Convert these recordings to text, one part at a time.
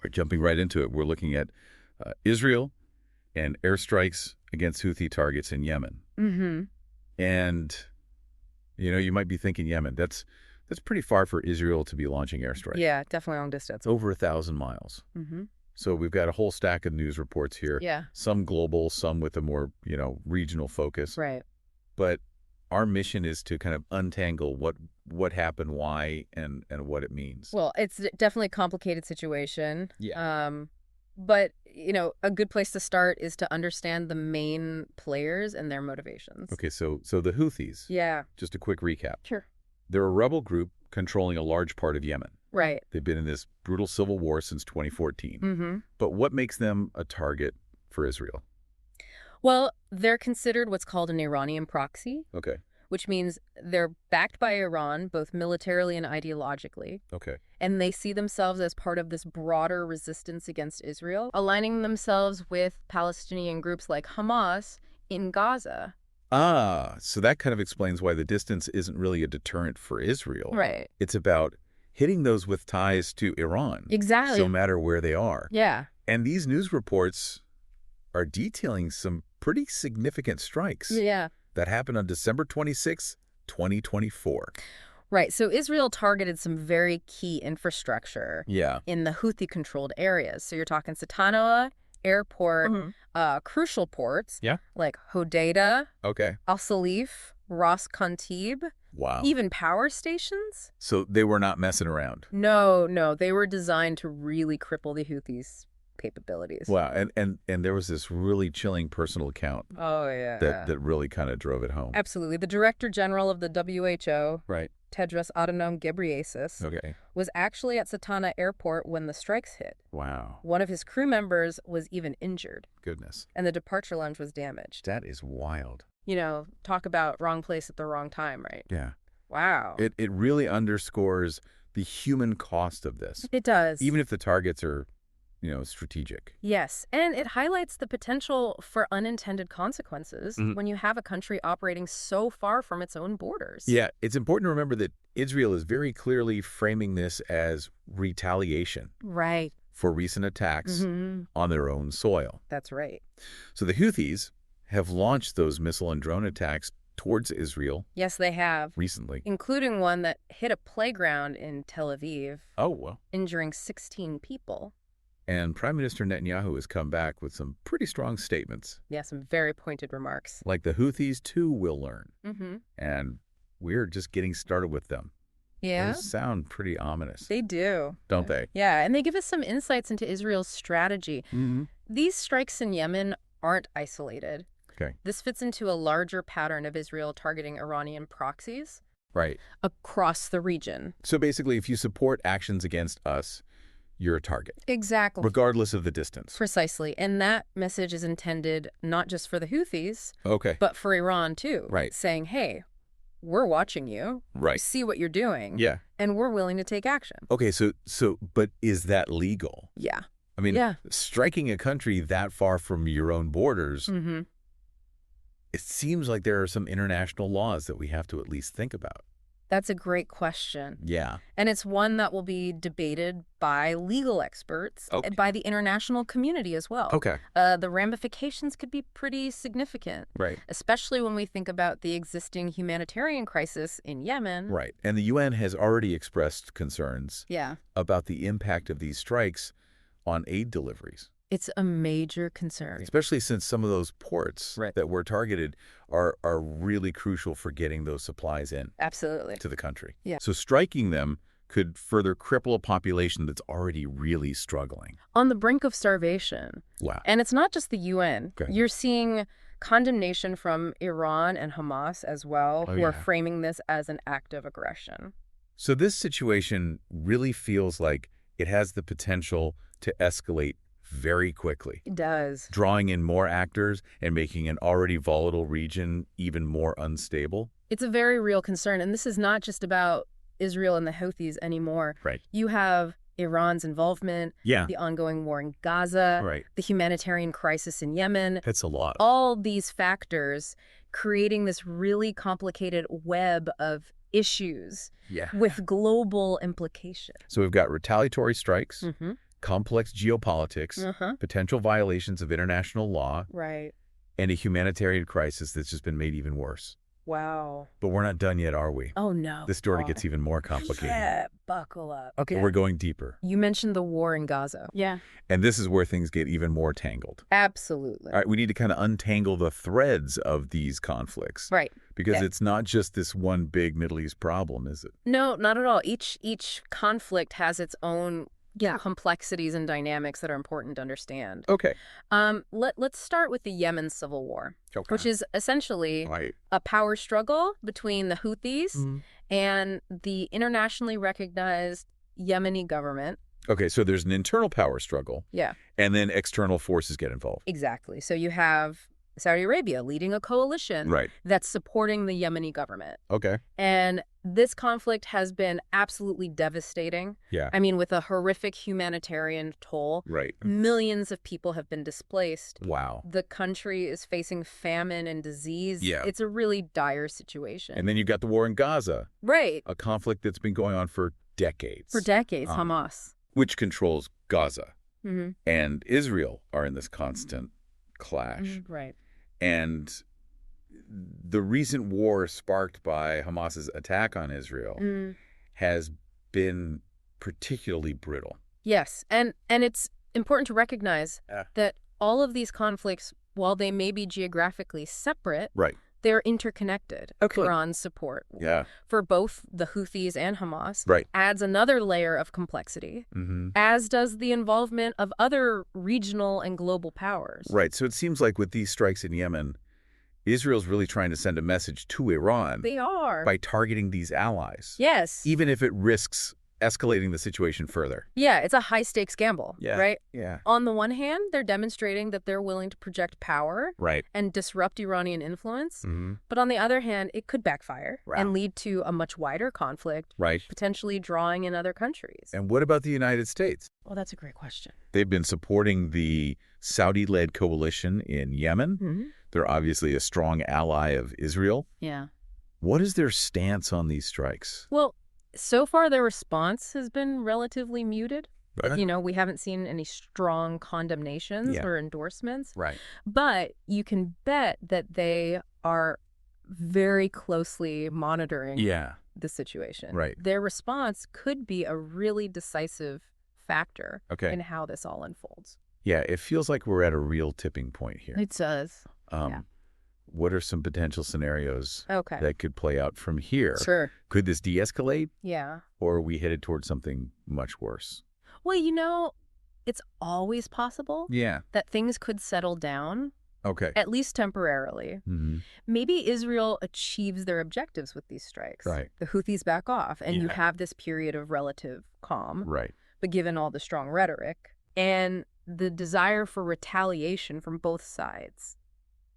We're jumping right into it. We're looking at Israel and airstrikes against Houthi targets in Yemen. Mm-hmm. And, you might be thinking Yemen. That's pretty far for Israel to be launching airstrikes. Yeah, definitely long distance. It's over 1,000 miles. Mm-hmm. So we've got a whole stack of news reports here. Yeah. Some global, some with a more, regional focus. Right. But our mission is to kind of untangle what happened, why, and what it means. Well, it's definitely a complicated situation. Yeah. But, a good place to start is to understand the main players and their motivations. Okay, so the Houthis. Yeah. Just a quick recap. Sure. They're a rebel group controlling a large part of Yemen. Right. They've been in this brutal civil war since 2014. Mm-hmm. But what makes them a target for Israel? Well, they're considered what's called an Iranian proxy, Okay. which means they're backed by Iran, both militarily and ideologically. Okay. And they see themselves as part of this broader resistance against Israel, aligning themselves with Palestinian groups like Hamas in Gaza. Ah, so that kind of explains why the distance isn't really a deterrent for Israel. Right. It's about hitting those with ties to Iran. Exactly. No matter where they are. Yeah. And these news reports are detailing some pretty significant strikes. Yeah. That happened on December 26, 2024. Right. So Israel targeted some very key infrastructure Yeah. in the Houthi-controlled areas. So you're talking Sanaa Airport, crucial ports like Hodeida, Al-Salif, Ras Kantib, Wow. even power stations. So they were not messing around. No. They were designed to really cripple the Houthis' capabilities. Wow. And there was this really chilling personal account. Oh, yeah. That really kind of drove it home. Absolutely. The Director General of the WHO, Right. Tedros Adhanom Ghebreyesus, was actually at Sanaa Airport when the strikes hit. Wow. One of his crew members was even injured. Goodness. And the departure lounge was damaged. That is wild. Talk about wrong place at the wrong time, right? Yeah. Wow. It really underscores the human cost of this. It does. Even if the targets are, strategic. Yes, and it highlights the potential for unintended consequences when you have a country operating so far from its own borders. Yeah, it's important to remember that Israel is very clearly framing this as retaliation. Right. For recent attacks on their own soil. That's right. So the Houthis have launched those missile and drone attacks towards Israel. Yes, they have. Recently. Including one that hit a playground in Tel Aviv. Oh, well. Injuring 16 people. And Prime Minister Netanyahu has come back with some pretty strong statements. Yeah, some very pointed remarks. Like the Houthis, too, will learn. Mm-hmm. And we're just getting started with them. Yeah. Those sound pretty ominous. They do. Don't they? Yeah, and they give us some insights into Israel's strategy. Mm-hmm. These strikes in Yemen aren't isolated. Okay. This fits into a larger pattern of Israel targeting Iranian proxies. Right. Across the region. So basically, if you support actions against us, you're a target. Exactly. Regardless of the distance. Precisely. And that message is intended not just for the Houthis, but for Iran, too. Right. Saying, hey, we're watching you. Right. See what you're doing. Yeah. And we're willing to take action. Okay, but is that legal? Yeah. I mean, striking a country that far from your own borders, it seems like there are some international laws that we have to at least think about. That's a great question. Yeah. And it's one that will be debated by legal experts, by the international community as well. Okay. The ramifications could be pretty significant. Right. Especially when we think about the existing humanitarian crisis in Yemen. Right. And the UN has already expressed concerns about the impact of these strikes on aid deliveries. It's a major concern. Especially since some of those ports that were targeted are really crucial for getting those supplies in. Absolutely. To the country. Yeah. So striking them could further cripple a population that's already really struggling. On the brink of starvation. Wow. And it's not just the UN. Okay. You're seeing condemnation from Iran and Hamas as well, who are framing this as an act of aggression. So this situation really feels like it has the potential to escalate very quickly. It does. Drawing in more actors and making an already volatile region even more unstable. It's a very real concern. And this is not just about Israel and the Houthis anymore. Right. You have Iran's involvement, the ongoing war in Gaza, the humanitarian crisis in Yemen. That's a lot. All these factors creating this really complicated web of issues with global implications. So we've got retaliatory strikes. complex geopolitics, potential violations of international law, and a humanitarian crisis that's just been made even worse. Wow. But we're not done yet, are we? Oh, no. This story gets even more complicated. Yeah, buckle up. Okay. We're going deeper. You mentioned the war in Gaza. Yeah. And this is where things get even more tangled. Absolutely. All right, we need to kind of untangle the threads of these conflicts. Right. Because it's not just this one big Middle East problem, is it? No, not at all. Each conflict has its own complexities and dynamics that are important to understand. Okay. Let's start with the Yemen civil war, which is essentially a power struggle between the Houthis and the internationally recognized Yemeni government. Okay, so there's an internal power struggle. Yeah. And then external forces get involved. Exactly. So you have Saudi Arabia leading a coalition that's supporting the Yemeni government. Okay. And this conflict has been absolutely devastating. Yeah. I mean, with a horrific humanitarian toll. Right. Millions of people have been displaced. Wow. The country is facing famine and disease. Yeah. It's a really dire situation. And then you've got the war in Gaza. Right. A conflict that's been going on for decades. For decades, Hamas. Which controls Gaza. And Israel are in this constant clash. Right. And the recent war sparked by Hamas's attack on Israel has been particularly brutal. Yes, and it's important to recognize that all of these conflicts, while they may be geographically separate, they're interconnected. Iran's support for both the Houthis and Hamas adds another layer of complexity, as does the involvement of other regional and global powers. Right. So it seems like with these strikes in Yemen, Israel's really trying to send a message to Iran. They are. By targeting these allies. Yes. Even if it risks escalating the situation further. Yeah, it's a high-stakes gamble, right? Yeah. On the one hand, they're demonstrating that they're willing to project power and disrupt Iranian influence. But on the other hand, it could backfire and lead to a much wider conflict, potentially drawing in other countries. And what about the United States? Well, that's a great question. They've been supporting the Saudi-led coalition in Yemen. They're obviously a strong ally of Israel. Yeah. What is their stance on these strikes? Well, so far their response has been relatively muted. You know, we haven't seen any strong condemnations or endorsements. Right. But you can bet that they are very closely monitoring the situation. Right. Their response could be a really decisive factor in how this all unfolds. Yeah, it feels like we're at a real tipping point here. It does. What are some potential scenarios Okay. that could play out from here? Sure. Could this de-escalate? Yeah. Or are we headed towards something much worse? Well, you know, it's always possible Yeah. that things could settle down, Okay. at least temporarily. Mm-hmm. Maybe Israel achieves their objectives with these strikes. Right. The Houthis back off, and you Yeah. have this period of relative calm. Right. But given all the strong rhetoric and the desire for retaliation from both sides,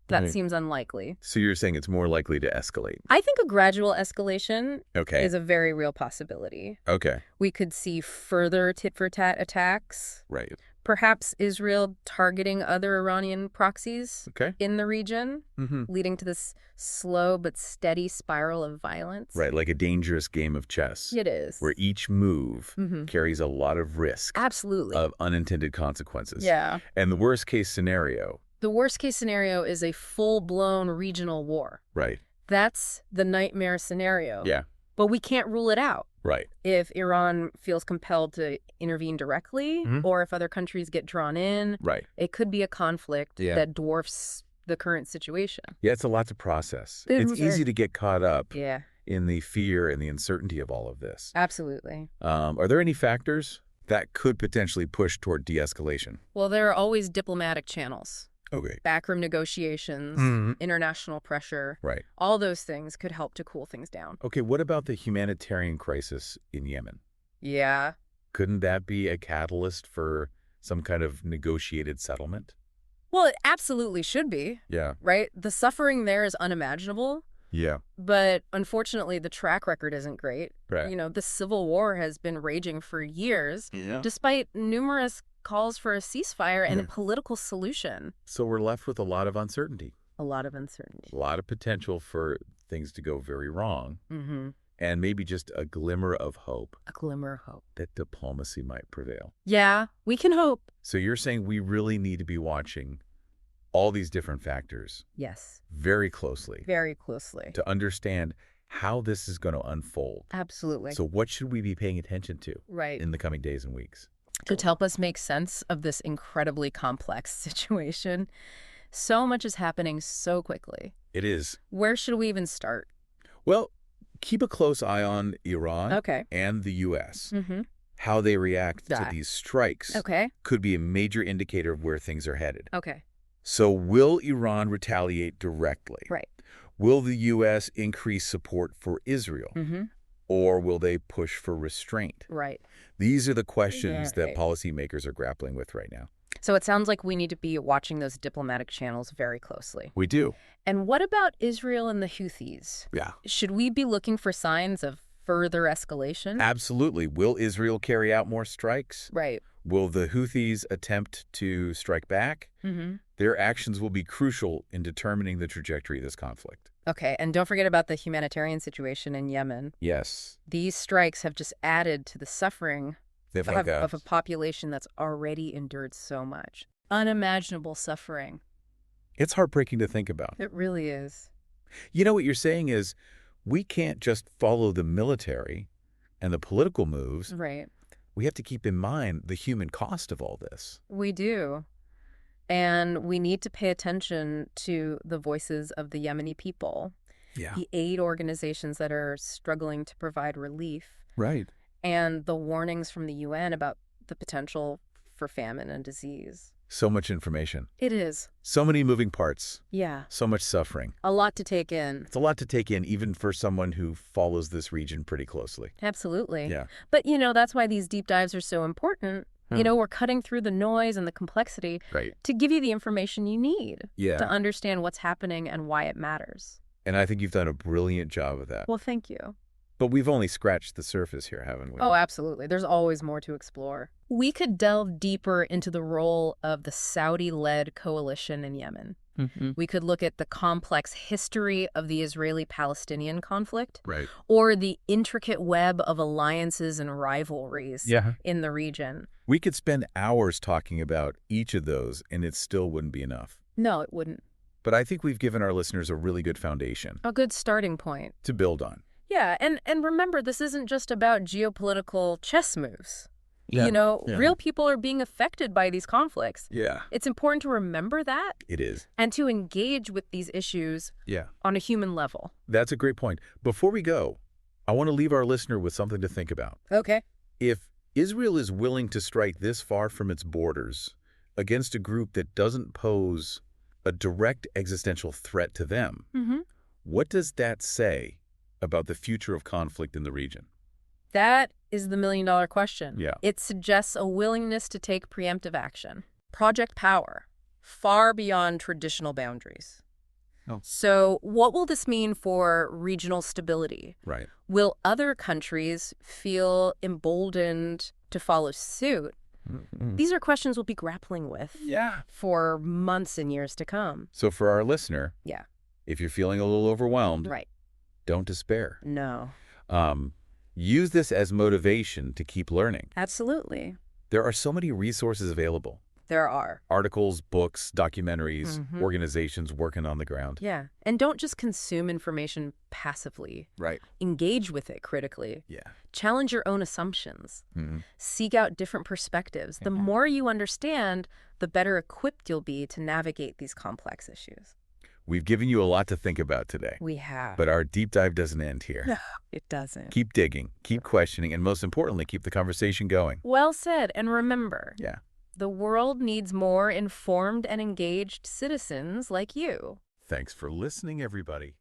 that Right. seems unlikely. So you're saying it's more likely to escalate? I think a gradual escalation Okay. is a very real possibility. Okay. We could see further tit-for-tat attacks. Right. Perhaps Israel targeting other Iranian proxies Okay. in the region, leading to this slow but steady spiral of violence. Right, like a dangerous game of chess. It is. Where each move carries a lot of risk. Absolutely. Of unintended consequences. Yeah. And the worst case scenario. The worst case scenario is a full-blown regional war. Right. That's the nightmare scenario. Yeah. But we can't rule it out. Right. If Iran feels compelled to intervene directly, or if other countries get drawn in, Right. it could be a conflict that dwarfs the current situation. Yeah, it's a lot to process. It's easy to get caught up in the fear and the uncertainty of all of this. Absolutely. Are there any factors that could potentially push toward de-escalation? Well, there are always diplomatic channels. Okay. Backroom negotiations, international pressure. Right. All those things could help to cool things down. Okay, what about the humanitarian crisis in Yemen? Yeah. Couldn't that be a catalyst for some kind of negotiated settlement? Well, it absolutely should be. Yeah. Right? The suffering there is unimaginable. Yeah. But unfortunately, the track record isn't great. Right. You know, the civil war has been raging for years, despite numerous calls for a ceasefire and a political solution. So we're left with a lot of uncertainty. A lot of uncertainty. A lot of potential for things to go very wrong. And maybe just a glimmer of hope. A glimmer of hope. That diplomacy might prevail. Yeah, we can hope. So you're saying we really need to be watching all these different factors. Yes. Very closely. Very closely. To understand how this is going to unfold. Absolutely. So what should we be paying attention to in the coming days and weeks? To help us make sense of this incredibly complex situation. So much is happening so quickly. It is. Where should we even start? Well, keep a close eye on Iran and the U.S. How they react to these strikes could be a major indicator of where things are headed. So will Iran retaliate directly? Right. Will the U.S. increase support for Israel? Or will they push for restraint? Right. These are the questions that policymakers are grappling with right now. So it sounds like we need to be watching those diplomatic channels very closely. We do. And what about Israel and the Houthis? Yeah. Should we be looking for signs of further escalation? Absolutely. Will Israel carry out more strikes? Right. Will the Houthis attempt to strike back? Their actions will be crucial in determining the trajectory of this conflict. Okay, and don't forget about the humanitarian situation in Yemen. Yes. These strikes have just added to the suffering of a population that's already endured so much. Unimaginable suffering. It's heartbreaking to think about. It really is. You know, what you're saying is we can't just follow the military and the political moves. Right. We have to keep in mind the human cost of all this. We do. And we need to pay attention to the voices of the Yemeni people, the aid organizations that are struggling to provide relief, and the warnings from the UN about the potential for famine and disease. So much information. It is. So many moving parts. Yeah. So much suffering. A lot to take in. It's a lot to take in, even for someone who follows this region pretty closely. Absolutely. Yeah. But, you know, that's why these deep dives are so important. You know, we're cutting through the noise and the complexity to give you the information you need to understand what's happening and why it matters. And I think you've done a brilliant job of that. Well, thank you. But we've only scratched the surface here, haven't we? Oh, absolutely. There's always more to explore. We could delve deeper into the role of the Saudi-led coalition in Yemen. We could look at the complex history of the Israeli-Palestinian conflict, or the intricate web of alliances and rivalries in the region. We could spend hours talking about each of those, and it still wouldn't be enough. No, it wouldn't. But I think we've given our listeners a really good foundation. A good starting point. To build on. Yeah, and remember, this isn't just about geopolitical chess moves. You know, real people are being affected by these conflicts. It's important to remember that. It is. And to engage with these issues on a human level. That's a great point. Before we go, I want to leave our listener with something to think about. Okay. If Israel is willing to strike this far from its borders against a group that doesn't pose a direct existential threat to them, what does that say about the future of conflict in the region? That is the million-dollar question. Yeah. It suggests a willingness to take preemptive action. Project power, far beyond traditional boundaries. So what will this mean for regional stability? Will other countries feel emboldened to follow suit? These are questions we'll be grappling with for months and years to come. So for our listener, if you're feeling a little overwhelmed, don't despair. No. Use this as motivation to keep learning. Absolutely. There are so many resources available. There are. Articles, books, documentaries, organizations working on the ground. Yeah. And don't just consume information passively. Engage with it critically. Challenge your own assumptions. Seek out different perspectives. The more you understand, the better equipped you'll be to navigate these complex issues. We've given you a lot to think about today. We have. But our deep dive doesn't end here. No, it doesn't. Keep digging, keep questioning, and most importantly, keep the conversation going. Well said. And remember, the world needs more informed and engaged citizens like you. Thanks for listening, everybody.